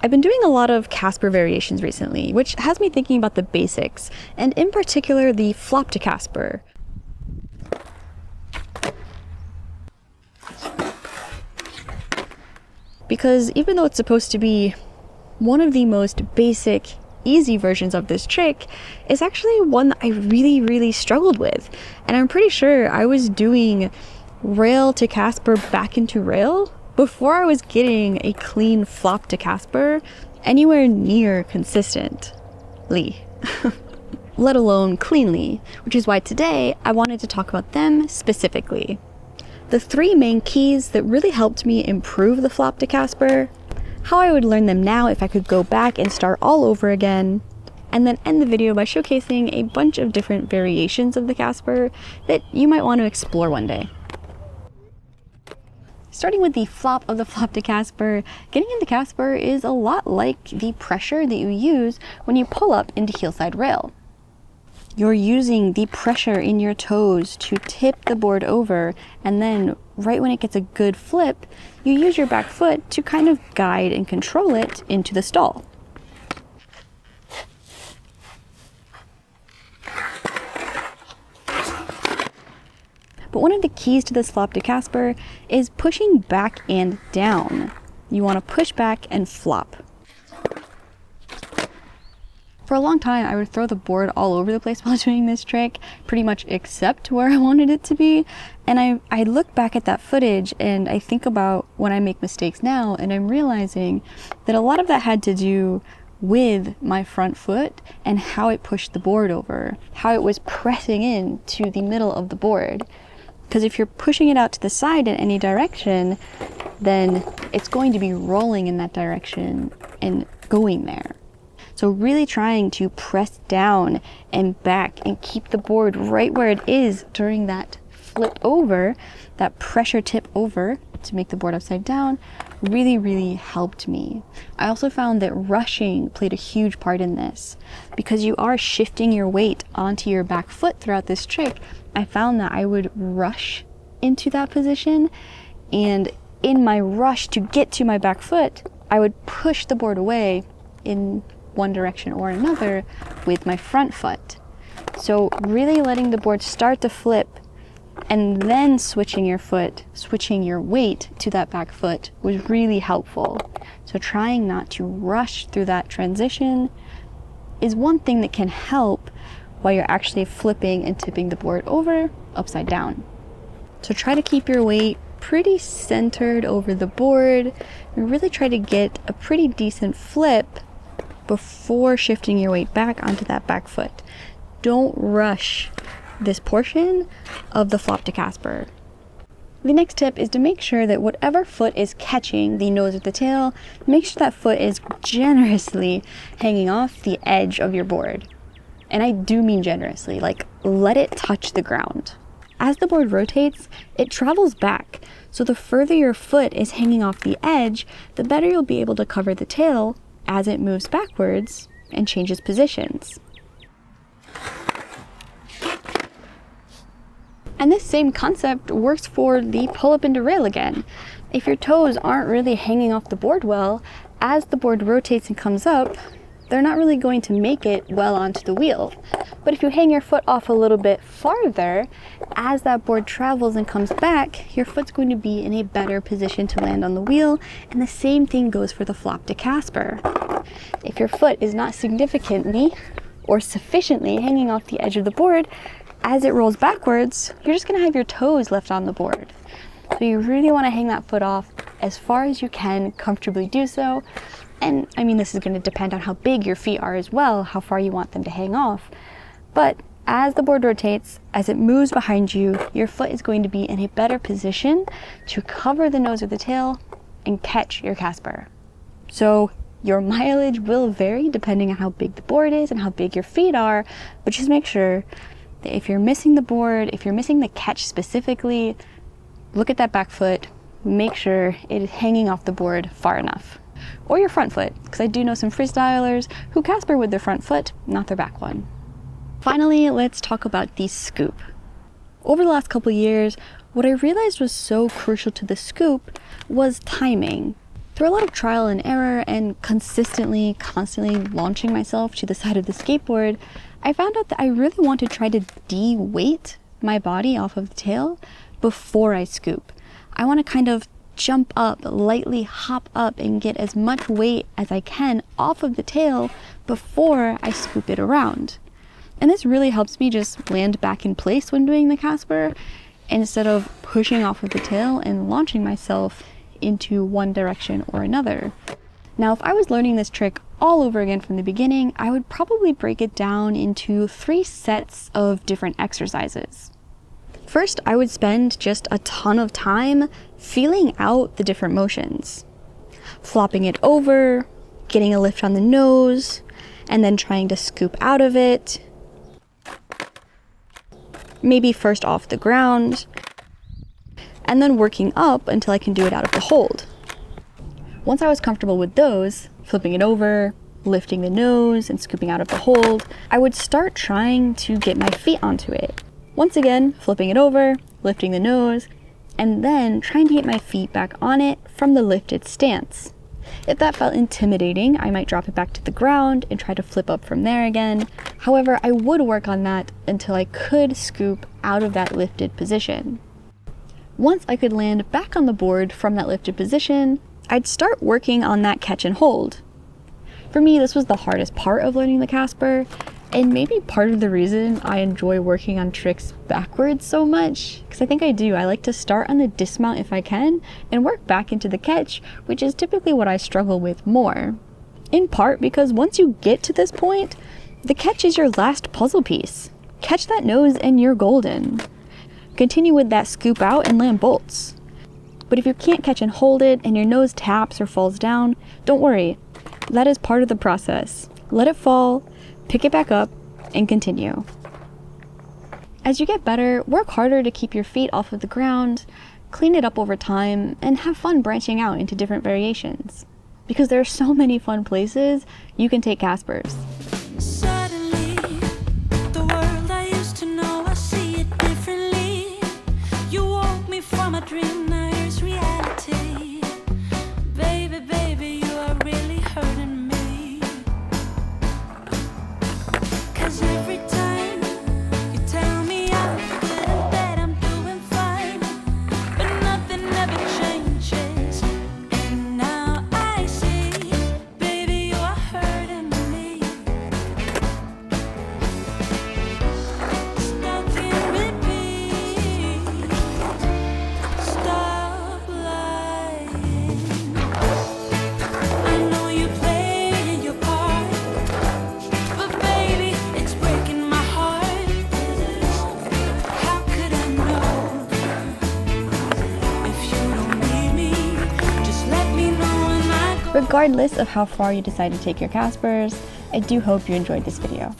I've been doing a lot of Casper variations recently, which has me thinking about the basics, and in particular the flop to Casper. Because even though it's supposed to be one of the most basic, easy versions of this trick, it's actually one that I really struggled with. And I'm pretty sure I was doing rail to Casper back into rail before I was getting a clean flop to Casper anywhere near consistently, let alone cleanly, which is why today I wanted to talk about them specifically. The three main keys that really helped me improve the flop to Casper, how I would learn them now if I could go back and start all over again, and then end the video by showcasing a bunch of different variations of the Casper that you might want to explore one day. Starting with the flop of the flop to Casper, getting into Casper is a lot like the pressure that you use when you pull up into heelside rail. You're using the pressure in your toes to tip the board over, and then right when it gets a good flip, you use your back foot to kind of guide and control it into the stall. But one of the keys to this flop to Casper is pushing back and down. You want to push back and flop. For a long time, I would throw the board all over the place while doing this trick, pretty much except where I wanted it to be. And I look back at that footage and I think about when I make mistakes now, and I'm realizing that a lot of that had to do with my front foot and how it pushed the board over, how it was pressing in to the middle of the board. Because if you're pushing it out to the side in any direction, then it's going to be rolling in that direction and going there. So really trying to press down and back and keep the board right where it is during that flip over, that pressure tip over to make the board upside down, really helped me. I also found that rushing played a huge part in this. Because you are shifting your weight onto your back foot throughout this trick, I found that I would rush into that position, and in my rush to get to my back foot, I would push the board away in one direction or another with my front foot. So really letting the board start to flip and then switching your weight to that back foot was really helpful. So trying not to rush through that transition is one thing that can help while you're actually flipping and tipping the board over upside down. So try to keep your weight pretty centered over the board and really try to get a pretty decent flip before shifting your weight back onto that back foot. Don't rush this portion of the flop to Casper. The next tip is to make sure that whatever foot is catching the nose of the tail, make sure that foot is generously hanging off the edge of your board. And I do mean generously, like let it touch the ground. As the board rotates, it travels back, so the further your foot is hanging off the edge, the better you'll be able to cover the tail as it moves backwards and changes positions. And this same concept works for the pull up into rail again. If your toes aren't really hanging off the board well, as the board rotates and comes up, they're not really going to make it well onto the wheel. But if you hang your foot off a little bit farther, as that board travels and comes back, your foot's going to be in a better position to land on the wheel, and the same thing goes for the flop to Casper. If your foot is not significantly or sufficiently hanging off the edge of the board, as it rolls backwards, you're just going to have your toes left on the board. So you really want to hang that foot off as far as you can, comfortably do so. And I mean, this is going to depend on how big your feet are as well, how far you want them to hang off. But as the board rotates, as it moves behind you, your foot is going to be in a better position to cover the nose of the tail and catch your Casper. So your mileage will vary depending on how big the board is and how big your feet are, but just make sure that if you're missing the board, if you're missing the catch specifically, look at that back foot, make sure it is hanging off the board far enough. Or your front foot, because I do know some freestylers who Casper with their front foot, not their back one. Finally, let's talk about the scoop. Over the last couple years, what I realized was so crucial to the scoop was timing. Through a lot of trial and error and constantly launching myself to the side of the skateboard, I found out that I really want to try to de-weight my body off of the tail before I scoop. I want to kind of jump up, lightly hop up and get as much weight as I can off of the tail before I scoop it around. And this really helps me just land back in place when doing the Casper instead of pushing off of the tail and launching myself into one direction or another. Now, if I was learning this trick all over again from the beginning, I would probably break it down into 3 sets of different exercises. First, I would spend just a ton of time feeling out the different motions. Flopping it over, getting a lift on the nose, and then trying to scoop out of it. Maybe first off the ground, and then working up until I can do it out of the hold. Once I was comfortable with those, flipping it over, lifting the nose, and scooping out of the hold, I would start trying to get my feet onto it. Once again, flipping it over, lifting the nose, and then trying to get my feet back on it from the lifted stance. If that felt intimidating, I might drop it back to the ground and try to flip up from there again. However, I would work on that until I could scoop out of that lifted position. Once I could land back on the board from that lifted position, I'd start working on that catch and hold. For me, this was the hardest part of learning the Casper, and maybe part of the reason I enjoy working on tricks backwards so much, because I think I do. I like to start on the dismount if I can, and work back into the catch, which is typically what I struggle with more. In part because once you get to this point, the catch is your last puzzle piece. Catch that nose and you're golden. Continue with that scoop out and land bolts. But if you can't catch and hold it and your nose taps or falls down, don't worry. That is part of the process. Let it fall, pick it back up, and continue. As you get better, work harder to keep your feet off of the ground, clean it up over time, and have fun branching out into different variations. Because there are so many fun places you can take Caspers. Suddenly, the world I used to know, I see it differently. You woke me from a dream, now here's reality. Baby, baby, you are really hurting me. 'Cause every time you tell me I'm good and that I'm doing fine, but nothing ever changes. And now I see, baby, you are hurting me. Stuck in repeat. Stop lying. I know you played your part, but baby, it's breaking my heart. How could I know? If you don't need me, just let me know and I go. Regardless of how far you decide to take your Caspers, I do hope you enjoyed this video.